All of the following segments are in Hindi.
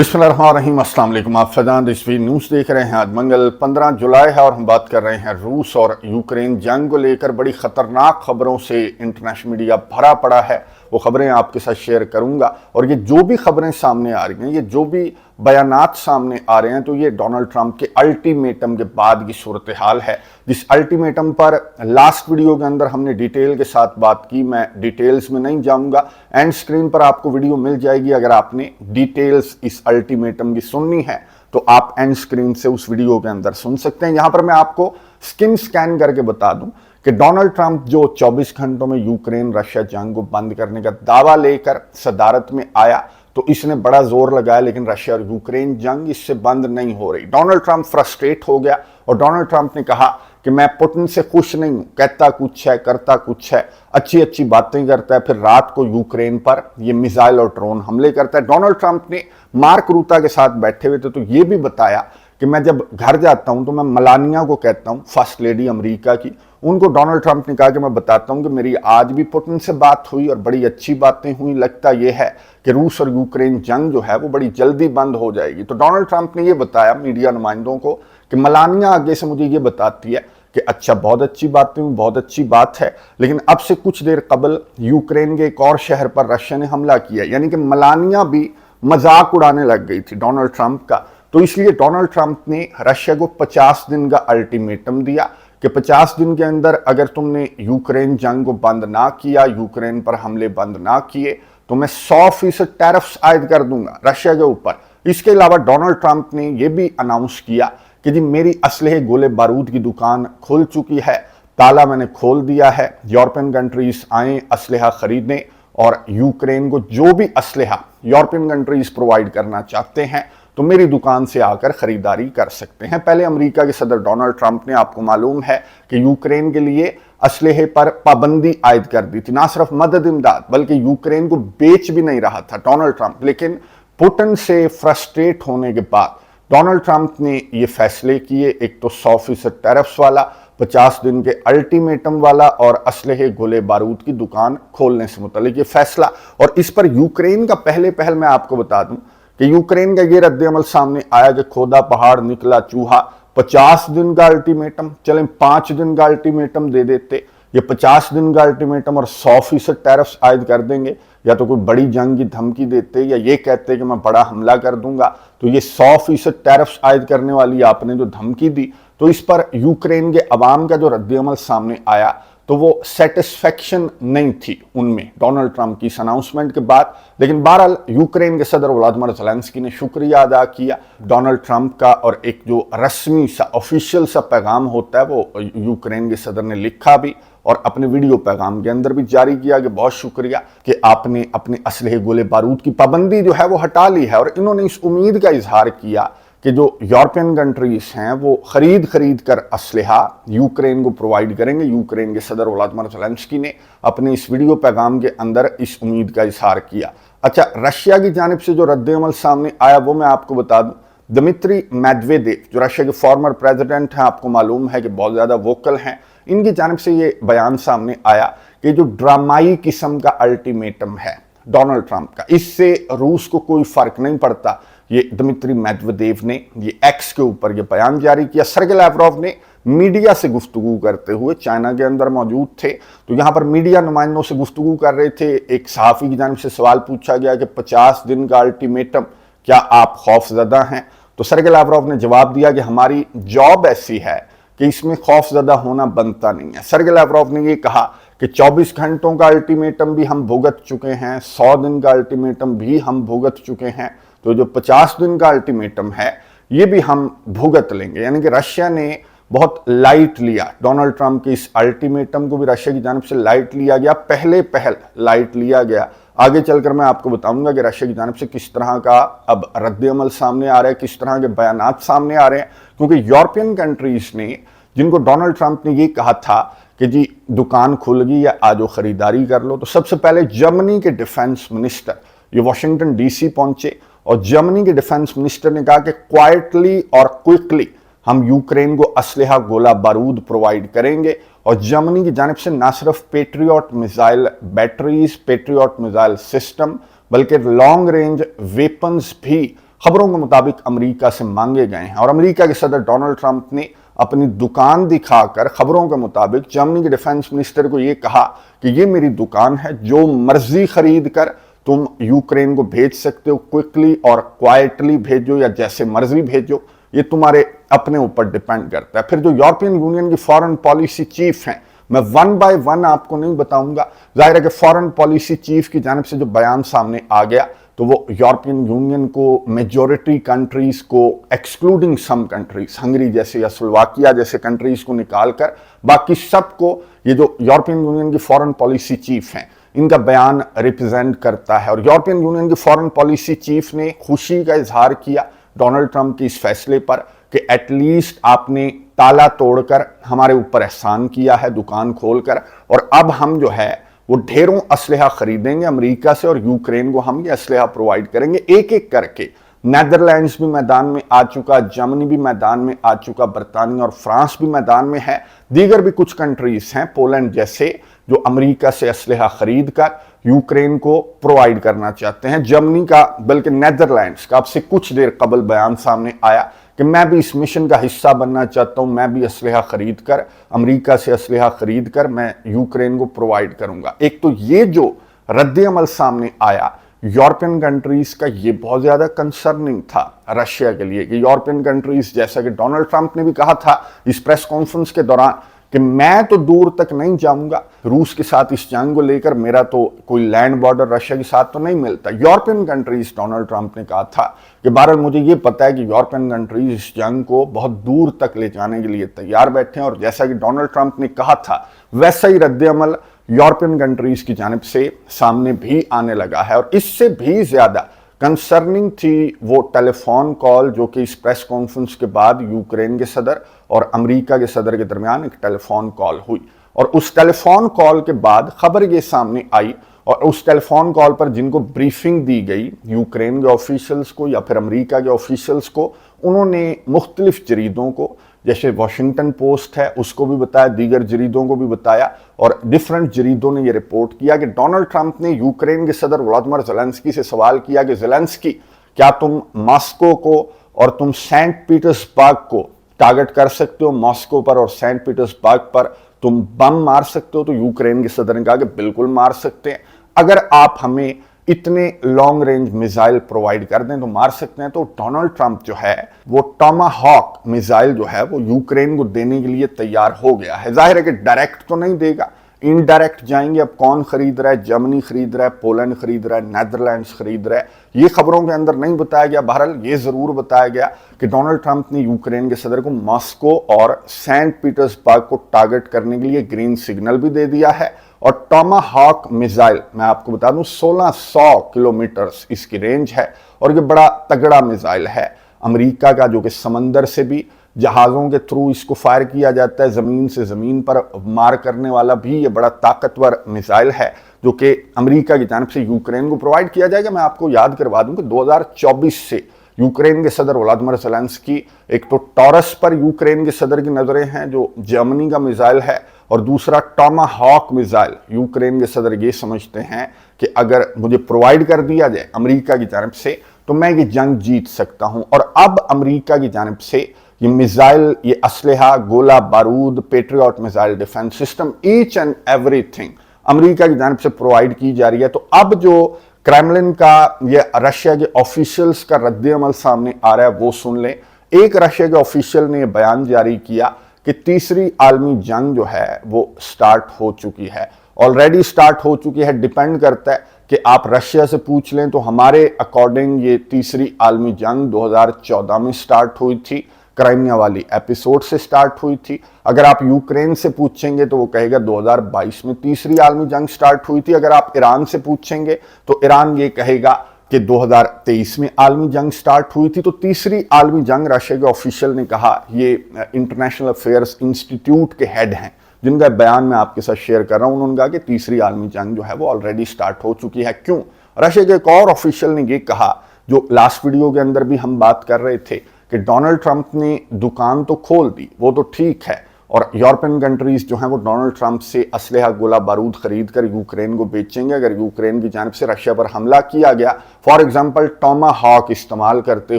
बिस्मिल्लाहिर्रहमानिर्रहीम, अस्सलाम वालेकुम। आप फैजान रिजवी न्यूज़ देख रहे हैं। आज मंगल 15 जुलाई है और हम बात कर रहे हैं रूस और यूक्रेन जंग को लेकर बड़ी ख़तरनाक खबरों से इंटरनेशनल मीडिया भरा पड़ा है। वो खबरें आपके साथ शेयर करूंगा और ये जो भी खबरें सामने आ रही हैं, ये जो भी बयानात सामने आ रहे हैं, तो ये डोनाल्ड ट्रंप के अल्टीमेटम के बाद की सूरत हाल है, जिस अल्टीमेटम पर लास्ट वीडियो के अंदर हमने डिटेल के साथ बात की। मैं डिटेल्स में नहीं जाऊंगा, एंड स्क्रीन पर आपको वीडियो मिल जाएगी। अगर आपने डिटेल्स इस अल्टीमेटम की सुननी है तो आप एंड स्क्रीन से उस वीडियो के अंदर सुन सकते हैं। यहां पर मैं आपको स्किम स्कैन करके बता दूं कि डोनाल्ड ट्रंप जो 24 घंटों में यूक्रेन रशिया जंग को बंद करने का दावा लेकर सदारत में आया, तो इसने बड़ा जोर लगाया, लेकिन रशिया और यूक्रेन जंग इससे बंद नहीं हो रही। डोनाल्ड ट्रंप फ्रस्ट्रेट हो गया और डोनाल्ड ट्रंप ने कहा कि मैं पुतिन से खुश नहीं हूं, कहता कुछ है करता कुछ है, अच्छी अच्छी बातें करता है, फिर रात को यूक्रेन पर ये मिसाइल और ड्रोन हमले करता है। डोनाल्ड ट्रंप ने मार्क रूता के साथ बैठे हुए थे तो ये भी बताया कि मैं जब घर जाता हूं तो मैं मलानिया को कहता हूं, फर्स्ट लेडी अमेरिका की, उनको डोनाल्ड ट्रंप ने कहा कि मैं बताता हूं कि मेरी आज भी पुतिन से बात हुई और बड़ी अच्छी बातें हुई। लगता यह है कि रूस और यूक्रेन जंग जो है वो बड़ी जल्दी बंद हो जाएगी। तो डोनाल्ड ट्रंप ने यह बताया मीडिया नुमाइंदों को कि मलानिया आगे से मुझे ये बताती है कि अच्छा, बहुत अच्छी बातें हुई, बहुत अच्छी बात है, लेकिन अब से कुछ देर कबल यूक्रेन के एक और शहर पर रशिया ने हमला किया। यानी कि मलानिया भी मजाक उड़ाने लग गई थी डोनाल्ड ट्रंप का। तो इसलिए डोनाल्ड ट्रंप ने रशिया को 50 दिन का अल्टीमेटम दिया कि 50 दिन के अंदर अगर तुमने यूक्रेन जंग को बंद ना किया, यूक्रेन पर हमले बंद ना किए, तो मैं 100% टैरिफ्स आयद कर दूंगा रशिया के ऊपर। इसके अलावा डोनाल्ड ट्रंप ने यह भी अनाउंस किया कि जी मेरी असलहे गोले बारूद की दुकान खुल चुकी है, ताला मैंने खोल दिया है, यूरोपियन कंट्रीज आए असलहा खरीदने और यूक्रेन को जो भी असलहा यूरोपियन कंट्रीज प्रोवाइड करना चाहते हैं तो मेरी दुकान से आकर खरीदारी कर सकते हैं। पहले अमेरिका के सदर डोनाल्ड ट्रंप ने, आपको मालूम है कि यूक्रेन के लिए असलहे पर पाबंदी आयद कर दी थी, ना सिर्फ मदद इमदाद बल्कि यूक्रेन को बेच भी नहीं रहा था डोनाल्ड ट्रंप। लेकिन पुतिन से फ्रस्ट्रेट होने के बाद डोनाल्ड ट्रंप ने ये फैसले किए, एक तो 100% टैरिफ्स वाला, 50 दिन के अल्टीमेटम वाला और असलहे गोले बारूद की दुकान खोलने से मुतालिक ये फैसला। और इस पर यूक्रेन का पहल मैं आपको बता दूं कि यूक्रेन का ये रद्द-ए-अमल सामने आया कि खोदा पहाड़ निकला चूहा। 50 दिन का अल्टीमेटम, चलें 5 दिन का अल्टीमेटम दे देते, ये 50 दिन का अल्टीमेटम और 100% टैरिफ्स आयद कर देंगे, या तो कोई बड़ी जंग की धमकी देते या ये कहते कि मैं बड़ा हमला कर दूंगा। तो ये 100% टैरिफ्स आयद करने वाली आपने जो धमकी दी, तो इस पर यूक्रेन के अवाम का जो रद्द-ए-अमल सामने आया तो वो सेटिस्फेक्शन नहीं थी उनमें डोनाल्ड ट्रंप की इस अनाउंसमेंट के बाद। लेकिन बहरहाल यूक्रेन के सदर व्लादिमीर ज़ेलेंस्की ने शुक्रिया अदा किया डोनाल्ड ट्रंप का, और एक जो रस्मी सा ऑफिशियल सा पैगाम होता है वो यूक्रेन के सदर ने लिखा भी और अपने वीडियो पैगाम के अंदर भी जारी किया कि बहुत शुक्रिया कि आपने अपने असलहे गोले बारूद की पाबंदी जो है वो हटा ली है। और इन्होंने इस उम्मीद का इजहार किया कि जो यूरोपियन कंट्रीज हैं वो खरीद कर असलहा यूक्रेन को प्रोवाइड करेंगे। यूक्रेन के सदर व्लादिमीर ज़ेलेंस्की ने अपने इस वीडियो पैगाम के अंदर इस उम्मीद का इजहार किया। अच्छा, रशिया की जानिब से जो रद्द-ए-अमल सामने आया वो मैं आपको बता दूं। दिमित्री मेदवेदेव जो रशिया के फॉर्मर प्रेसिडेंट हैं, आपको मालूम है कि बहुत ज़्यादा वोकल हैं, इनकी जानिब से ये बयान सामने आया कि जो ड्रामाई किस्म का अल्टीमेटम है डोनाल्ड ट्रंप का, इससे रूस को कोई फर्क नहीं पड़ता। ये दिमित्री मेदवेदेव ने ये एक्स के ऊपर ये बयान जारी किया। सर्गेई लैवरोव ने मीडिया से गुफ्तगू करते हुए, चाइना के अंदर मौजूद थे तो यहाँ पर मीडिया नुमाइंदों से गुफ्तगू कर रहे थे। एक सहाफ़ी की जानिब से सवाल पूछा गया कि 50 दिन का अल्टीमेटम, क्या आप खौफजदा हैं? तो सर्गेई लैवरोव ने जवाब दिया कि हमारी जॉब ऐसी है कि इसमें खौफजदा होना बनता नहीं है। सर्गेई लैवरोव ने ये कहा कि 24 घंटों का अल्टीमेटम भी हम भुगत चुके हैं, 100 दिन का अल्टीमेटम भी हम भुगत चुके हैं, तो जो 50 दिन का अल्टीमेटम है ये भी हम भुगत लेंगे। यानी कि रशिया ने बहुत लाइट लिया डोनाल्ड ट्रंप के इस अल्टीमेटम को, भी रशिया की जानिब से लाइट लिया गया, पहल लाइट लिया गया। आगे चलकर मैं आपको बताऊंगा कि रशिया की जानिब से किस तरह का अब रद्द-ए-अमल सामने आ रहा है, किस तरह के बयानात सामने आ रहे हैं। क्योंकि यूरोपियन कंट्रीज ने, जिनको डोनाल्ड ट्रंप ने ये कहा था कि जी दुकान खुल गई या आज खरीदारी कर लो, तो सबसे पहले जर्मनी के डिफेंस मिनिस्टर ये वाशिंगटन डीसी पहुंचे और जर्मनी के डिफेंस मिनिस्टर ने कहा कि क्वाइटली और क्विकली हम यूक्रेन को असलहा गोला बारूद प्रोवाइड करेंगे। और जर्मनी की जानिब से ना सिर्फ patriot missile batteries, patriot missile system, बल्कि लॉन्ग रेंज वेपन्स भी खबरों के मुताबिक अमेरिका से मांगे गए हैं। और अमेरिका के सदर डोनाल्ड ट्रंप ने अपनी दुकान दिखाकर खबरों के मुताबिक जर्मनी के डिफेंस मिनिस्टर को यह कहा कि ये मेरी दुकान है, जो मर्जी खरीद कर तुम यूक्रेन को भेज सकते हो, क्विकली और क्वाइटली भेजो या जैसे मर्जी भेजो, ये तुम्हारे अपने ऊपर डिपेंड करता है। फिर जो यूरोपियन यूनियन की फॉरेन पॉलिसी चीफ हैं, मैं वन बाय वन आपको नहीं बताऊंगा, जाहिर है कि फॉरेन पॉलिसी चीफ की जानिब से जो बयान सामने आ गया तो वो यूरोपियन यूनियन को, मेजॉरिटी कंट्रीज को एक्सक्लूडिंग सम कंट्रीज, हंगरी जैसे या स्लोवाकिया जैसे कंट्रीज को निकालकर बाकी सबको, ये जो यूरोपियन यूनियन की फॉरेन पॉलिसी चीफ हैं, इनका बयान रिप्रेजेंट करता है। और यूरोपियन यूनियन की फॉरेन पॉलिसी चीफ ने खुशी का इजहार किया डोनाल्ड ट्रंप के इस फैसले पर कि एटलीस्ट आपने ताला तोड़कर हमारे ऊपर एहसान किया है दुकान खोलकर, और अब हम जो है वो ढेरों असलहा खरीदेंगे अमेरिका से और यूक्रेन को हम ये असलहा प्रोवाइड करेंगे। एक एक करके नेदरलैंड्स भी मैदान में आ चुका, जर्मनी भी मैदान में आ चुका, बरतानिया और फ्रांस भी मैदान में है, दीगर भी कुछ कंट्रीज हैं पोलैंड जैसे जो अमेरिका से असलहा खरीद कर यूक्रेन को प्रोवाइड करना चाहते हैं। जर्मनी का, बल्कि नेदरलैंड्स का अब से कुछ देर कबल बयान सामने आया कि मैं भी इस मिशन का हिस्सा बनना चाहता हूं, मैं भी असलहा खरीद कर, अमेरिका से असलहा खरीद कर मैं यूक्रेन को प्रोवाइड करूंगा। एक तो ये जो रद्द-ए-अमल सामने आया यूरोपियन कंट्रीज का, ये बहुत ज्यादा कंसर्निंग था रशिया के लिए कि यूरोपियन कंट्रीज, जैसा कि डोनाल्ड ट्रंप ने भी कहा था इस प्रेस कॉन्फ्रेंस के दौरान कि मैं तो दूर तक नहीं जाऊंगा रूस के साथ इस जंग को लेकर, मेरा तो कोई लैंड बॉर्डर रशिया के साथ तो नहीं मिलता। यूरोपियन कंट्रीज, डोनाल्ड ट्रंप ने कहा था कि बहरहाल मुझे ये पता है कि यूरोपियन कंट्रीज इस जंग को बहुत दूर तक ले जाने के लिए तैयार बैठे हैं। और जैसा कि डोनाल्ड ट्रंप ने कहा था वैसा ही रद्द-ए-अमल यूरोपियन कंट्रीज की जानिब से सामने भी आने लगा है। और इससे भी ज्यादा कंसर्निंग थी वो टेलीफोन कॉल जो कि इस प्रेस कॉन्फ्रेंस के बाद यूक्रेन के सदर और अमेरिका के सदर के दरमियान एक टेलीफोन कॉल हुई। और उस टेलीफोन कॉल के बाद खबर ये सामने आई, और उस टेलीफोन कॉल पर जिनको ब्रीफिंग दी गई यूक्रेन के ऑफिशियल्स को या फिर अमेरिका के ऑफिशियल्स को, उन्होंने मुख्तलिफ जरीदों को, जैसे वॉशिंगटन पोस्ट है उसको भी बताया, दीगर जरीदों को भी बताया, और डिफरेंट जरीदों ने यह रिपोर्ट किया कि डोनाल्ड ट्रंप ने यूक्रेन के सदर व्लादिमीर ज़ेलेंस्की से सवाल किया कि ज़ेलेंस्की, क्या तुम मॉस्को को और तुम सेंट पीटर्सबर्ग को टारगेट कर सकते हो, मॉस्को पर और सेंट पीटर्सबर्ग पर तुम बम मार सकते हो? तो यूक्रेन के सदर ने कहा कि बिल्कुल मार सकते हैं, अगर आप हमें इतने लॉन्ग रेंज मिसाइल प्रोवाइड कर दें तो मार सकते हैं। तो डोनाल्ड ट्रंप जो है वो टॉमाहॉक मिसाइल जो है वो यूक्रेन को देने के लिए तैयार हो गया है। जाहिर है कि डायरेक्ट तो नहीं देगा, इनडायरेक्ट जाएंगे। अब कौन खरीद रहा है? जर्मनी खरीद रहा है, पोलैंड खरीद रहा है, नेदरलैंड्स खरीद रहा है, ये खबरों के अंदर नहीं बताया गया। बहरहाल ये जरूर बताया गया कि डोनाल्ड ट्रंप ने यूक्रेन के सदर को मॉस्को और सेंट पीटर्सबर्ग को टारगेट करने के लिए ग्रीन सिग्नल भी दे दिया है। और टॉमाहॉक मिसाइल, मैं आपको बता दूं 1600 किलोमीटर इसकी रेंज है, और ये बड़ा तगड़ा मिसाइल है अमेरिका का, जो कि समंदर से भी, जहाज़ों के थ्रू इसको फायर किया जाता है, ज़मीन से ज़मीन पर मार करने वाला भी ये बड़ा ताकतवर मिसाइल है, जो कि अमेरिका की जानिब से यूक्रेन को प्रोवाइड किया जाएगा। मैं आपको याद करवा दूं कि 2024 से यूक्रेन के सदर व्लादिमीर ज़ेलेंस्की, एक तो टॉरस पर यूक्रेन के सदर की नज़रें हैं जो जर्मनी का मिसाइल है, और दूसरा टॉमाहॉक मिसाइल यूक्रेन के सदर ये समझते हैं कि अगर मुझे प्रोवाइड कर दिया जाए अमेरिका की जानिब से तो मैं ये जंग जीत सकता हूं। और अब अमेरिका की जानिब से ये मिसाइल, ये असलहा, गोला बारूद, patriot missile defence system, each and everything America की जानिब से प्रोवाइड की जा रही है। तो अब जो क्रेमलिन का, ये रशिया के ऑफिशियल्स का रद्द-ए-अमल सामने आ रहा है वो सुन लें। एक रशिया के ऑफिशियल ने बयान जारी किया कि तीसरी आलमी जंग जो है वो स्टार्ट हो चुकी है, ऑलरेडी स्टार्ट हो चुकी है। डिपेंड करता है कि आप रशिया से पूछ लें तो हमारे अकॉर्डिंग ये तीसरी आलमी जंग 2014 में स्टार्ट हुई थी, क्राइमिया वाली एपिसोड से स्टार्ट हुई थी। अगर आप यूक्रेन से पूछेंगे तो वो कहेगा 2022 में तीसरी आलमी जंग स्टार्ट हुई थी। अगर आप ईरान से पूछेंगे तो ईरान ये कहेगा कि 2023 में आलमी जंग स्टार्ट हुई थी। तो तीसरी आलमी जंग रशिया के ऑफिशियल ने कहा, ये इंटरनेशनल अफेयर्स इंस्टीट्यूट के हेड हैं जिनका बयान मैं आपके साथ शेयर कर रहा हूं, उन्होंने कहा कि तीसरी आलमी जंग जो है वो ऑलरेडी स्टार्ट हो चुकी है। क्यों? रशिया के एक और ऑफिशियल ने ये कहा, जो लास्ट वीडियो के अंदर भी हम बात कर रहे थे, कि डोनाल्ड ट्रंप ने दुकान तो खोल दी, वो तो ठीक है, और यूरोपियन कंट्रीज जो हैं वो डोनाल्ड ट्रंप से असलहा गोला बारूद खरीद कर यूक्रेन को बेचेंगे। अगर यूक्रेन की जानिब से रशिया पर हमला किया गया, फॉर एग्जांपल टॉमाहॉक इस्तेमाल करते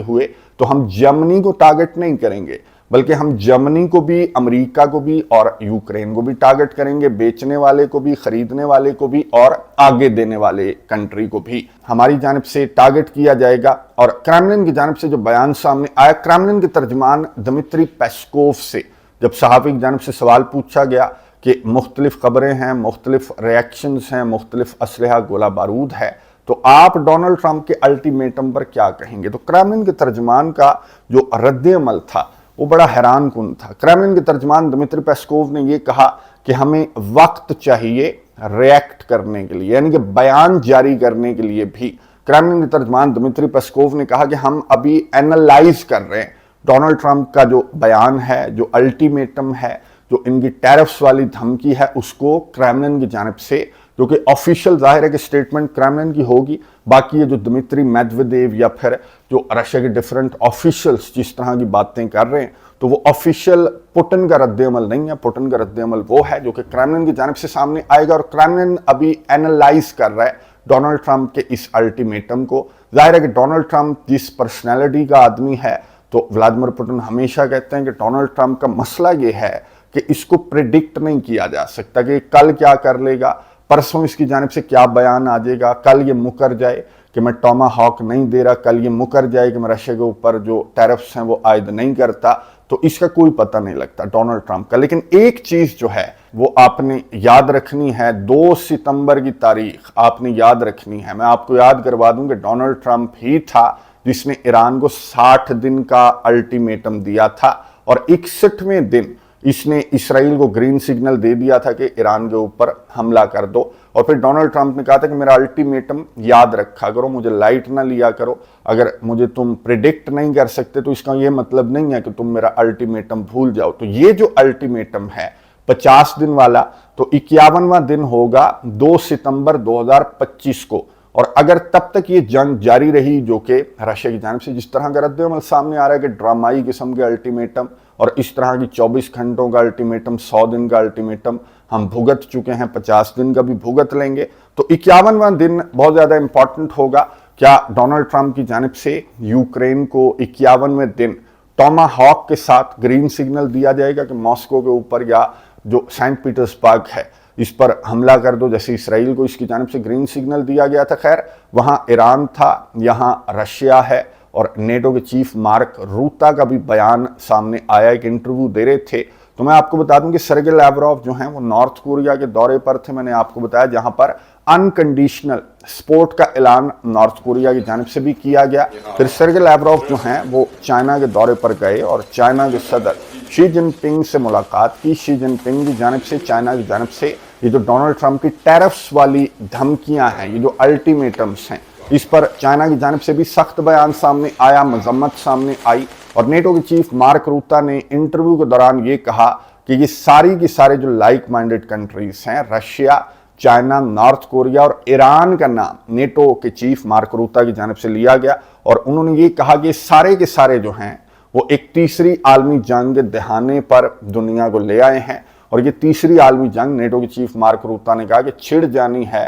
हुए, तो हम जर्मनी को टारगेट नहीं करेंगे, बल्कि हम जर्मनी को भी, अमेरिका को भी और यूक्रेन को भी टारगेट करेंगे, बेचने वाले को भी, खरीदने वाले को भी और आगे देने वाले कंट्री को भी हमारी जानिब से टारगेट किया जाएगा। और क्रेमलिन की जानिब से जो बयान सामने आया, क्रेमलिन के तर्जमान दिमित्री पेस्कोव से जब सहाफ़ी की जानिब से सवाल पूछा गया कि मुख्तलिफ खबरें हैं, मुख्तलिफ रिएक्शंस हैं, मुख्तलिफ असलहा गोला बारूद है, तो आप डोनाल्ड ट्रंप के अल्टीमेटम पर क्या कहेंगे? तो क्रेमलिन के तर्जमान का जो रद्द-ए-अमल था वो बड़ा हैरान कुन था। क्रेमलिन के तर्जमान दिमित्री पेस्कोव ने यह कहा कि हमें वक्त चाहिए रिएक्ट करने के लिए, यानी कि बयान जारी करने के लिए भी। क्रेमलिन के तर्जमान दिमित्री पेस्कोव ने कहा कि हम अभी एनालाइज कर रहे हैं डोनाल्ड ट्रंप का जो बयान है, जो अल्टीमेटम है, जो इनकी टैरिफ्स वाली धमकी है, उसको क्रेमलिन की जानिब से, जो कि ऑफिशियल जाहिर है कि स्टेटमेंट क्रेमलिन की होगी, बाकी ये जो दिमित्री मेदवेदेव या फिर जो रशिया के डिफरेंट ऑफिशियल्स जिस तरह की बातें कर रहे हैं, तो वो ऑफिशियल पुतिन का रद्द-ए-अमल नहीं है। पुतिन का रद्द-ए-अमल वो है जो कि क्रेमलिन की जानिब से सामने आएगा, और क्रेमलिन अभी एनालाइज कर रहा है डोनाल्ड ट्रंप के इस अल्टीमेटम को। जाहिर है कि डोनाल्ड ट्रंप जिस पर्सनैलिटी का आदमी है, तो व्लादिमीर पुतिन हमेशा कहते हैं कि डोनाल्ड ट्रंप का मसला ये है कि इसको प्रिडिक्ट नहीं किया जा सकता कि कल क्या कर लेगा, परसों इसकी जानिब से क्या बयान आ जाएगा, कल ये मुकर जाए कि मैं टॉमाहॉक नहीं दे रहा, कल ये मुकर जाए कि मैं रशिया के ऊपर जो टैरिफ्स हैं वो आयद नहीं करता, तो इसका कोई पता नहीं लगता डोनाल्ड ट्रंप का। लेकिन एक चीज जो है वो आपने याद रखनी है, 2 सितंबर की तारीख आपने याद रखनी है। मैं आपको याद करवा दूं कि डोनाल्ड ट्रंप ही था जिसने ईरान को 60 दिन का अल्टीमेटम दिया था, और 61वें दिन इसने इसराइल को ग्रीन सिग्नल दे दिया था कि ईरान के ऊपर हमला कर दो। और फिर डोनाल्ड ट्रंप ने कहा था कि मेरा अल्टीमेटम याद रखा करो, मुझे लाइट ना लिया करो, अगर मुझे तुम प्रिडिक्ट नहीं कर सकते तो इसका यह मतलब नहीं है कि तुम मेरा अल्टीमेटम भूल जाओ। तो ये जो अल्टीमेटम है 50 दिन वाला, तो 51वां दिन होगा 2 सितंबर 2025 को। और अगर तब तक ये जंग जारी रही, जो कि रशिया की जानिब से जिस तरह का रद्द-ए-अमल सामने आ रहा है कि ड्रामाई किस्म के अल्टीमेटम, और इस तरह की 24 घंटों का अल्टीमेटम, 100 दिन का अल्टीमेटम हम भुगत चुके हैं, 50 दिन का भी भुगत लेंगे, तो 51वां दिन बहुत ज़्यादा इंपॉर्टेंट होगा। क्या डोनाल्ड ट्रंप की जानिब से यूक्रेन को 51वें दिन टॉमाहॉक के साथ ग्रीन सिग्नल दिया जाएगा कि मॉस्को के ऊपर या जो सेंट पीटर्सबर्ग है इस पर हमला कर दो, जैसे इसराइल को इसकी जानिब से ग्रीन सिग्नल दिया गया था। खैर, वहां ईरान था, यहां रशिया है, और नेटो के चीफ मार्क रूता का भी बयान सामने आया, एक इंटरव्यू दे रहे थे। तो मैं आपको बता दूं कि सर्गे लैवरोव जो हैं वो नॉर्थ कोरिया के दौरे पर थे, मैंने आपको बताया, जहां पर अनकंडीशनल सपोर्ट का ऐलान नॉर्थ कोरिया की जानिब से भी किया गया। फिर सर्गे लैवरोव जो हैं वो चाइना के दौरे पर गए और चाइना के सदर शी जिनपिंग से मुलाकात की। शी जिनपिंग की जानिब से, चाइना की जानिब से ये जो डोनाल्ड ट्रंप की टैरिफ्स वाली धमकियां हैं, ये जो अल्टीमेटम्स हैं, इस पर चाइना की जानिब से भी सख्त बयान सामने आया, मजम्मत सामने आई। और नेटो के चीफ मार्क रूता ने इंटरव्यू के दौरान ये कहा कि ये सारी की सारे जो लाइक माइंडेड कंट्रीज हैं, रशिया, चाइना, नॉर्थ कोरिया और ईरान का नाम नेटो के चीफ मार्क रूता की जानिब से लिया गया, और उन्होंने ये कहा कि सारे के सारे जो हैं वो एक तीसरी आलमी जंग के दहाने पर दुनिया को ले आए हैं। और ये तीसरी आलमी जंग, नेटो के चीफ मार्क रूता ने कहा कि छिड़ जानी है।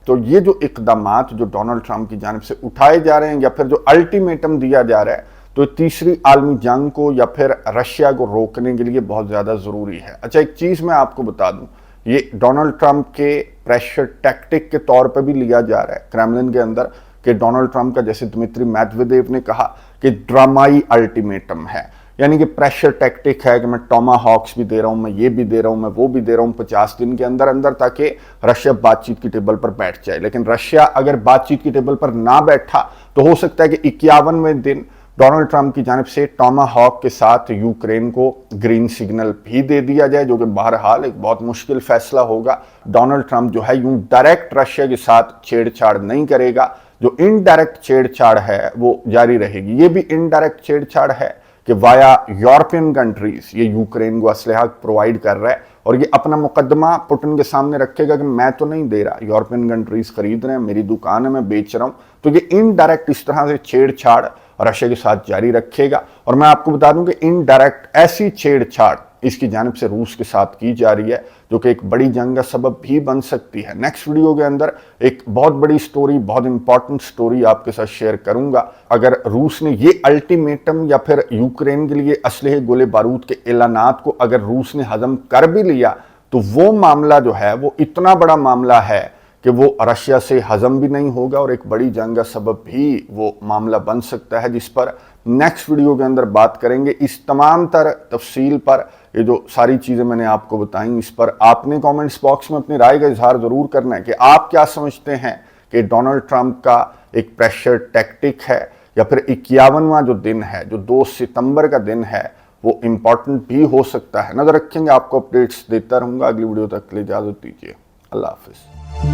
तो ये जो इकदामात जो डोनाल्ड ट्रंप की जानिब से उठाए जा रहे हैं, या फिर जो अल्टीमेटम दिया जा रहा है, तो तीसरी आलमी जंग को या फिर रशिया को रोकने के लिए बहुत ज़्यादा ज़रूरी है। अच्छा, एक चीज़ मैं आपको बता दूं, ये डोनाल्ड ट्रंप के प्रेशर टैक्टिक के तौर पे भी लिया जा रहा है क्रेमलिन के अंदर, कि डोनाल्ड ट्रंप का, जैसे दिमित्री मेदवेदेव ने कहा, कि ड्रामाई अल्टीमेटम है, यानी कि प्रेशर टैक्टिक है कि मैं टॉमाहॉक्स भी दे रहा हूं, मैं ये भी दे रहा हूं, मैं वो भी दे रहा हूं 50 दिन के अंदर अंदर, ताकि रशिया बातचीत की टेबल पर बैठ जाए। लेकिन रशिया अगर बातचीत की टेबल पर ना बैठा तो हो सकता है कि 51वें दिन डोनाल्ड ट्रंप की जानिब से टॉमाहॉक के साथ यूक्रेन को ग्रीन सिग्नल भी दे दिया जाए, जो कि बहरहाल एक बहुत मुश्किल फैसला होगा। डोनाल्ड ट्रंप जो है यूं डायरेक्ट रशिया के साथ छेड़छाड़ नहीं करेगा, जो इनडायरेक्ट छेड़छाड़ है वो जारी रहेगी। ये भी इनडायरेक्ट छेड़छाड़ है कि वाया यूरोपियन कंट्रीज ये यूक्रेन को असलहा प्रोवाइड कर रहा है, और ये अपना मुकदमा पुतिन के सामने रखेगा कि मैं तो नहीं दे रहा, यूरोपियन कंट्रीज खरीद रहे हैं, मेरी दुकान है, मैं बेच रहा हूं। तो ये इनडायरेक्ट इस तरह से छेड़छाड़ रशिया के साथ जारी रखेगा। और मैं आपको बता दूं कि इनडायरेक्ट ऐसी छेड़छाड़ इसकी जानिब से रूस के साथ की जा रही है, जो कि एक बड़ी जंग का सबब भी बन सकती है। नेक्स्ट वीडियो के अंदर एक बहुत बड़ी स्टोरी, बहुत इंपॉर्टेंट स्टोरी आपके साथ शेयर करूंगा। अगर रूस ने ये अल्टीमेटम या फिर यूक्रेन के लिए असलहे गोले बारूद के ऐलानात को अगर रूस ने हजम कर भी लिया तो वो मामला जो है वो इतना बड़ा मामला है कि वो रशिया से हजम भी नहीं होगा और एक बड़ी जंग का सबब भी वो मामला बन सकता है, जिस पर नेक्स्ट वीडियो के अंदर बात करेंगे। इस तमाम तर तफसील पर, ये जो सारी चीज़ें मैंने आपको बताई, इस पर आपने कमेंट्स बॉक्स में अपनी राय का इजहार ज़रूर करना है कि आप क्या समझते हैं कि डोनाल्ड ट्रंप का एक प्रेशर टैक्टिक है या फिर 51वां जो दिन है, जो 2 सितंबर का दिन है, वो इम्पॉर्टेंट भी हो सकता है। नजर रखेंगे, आपको अपडेट्स देता रहूंगा। अगली वीडियो तक के लिए इजाज़त दीजिए। अल्लाह हाफिज़।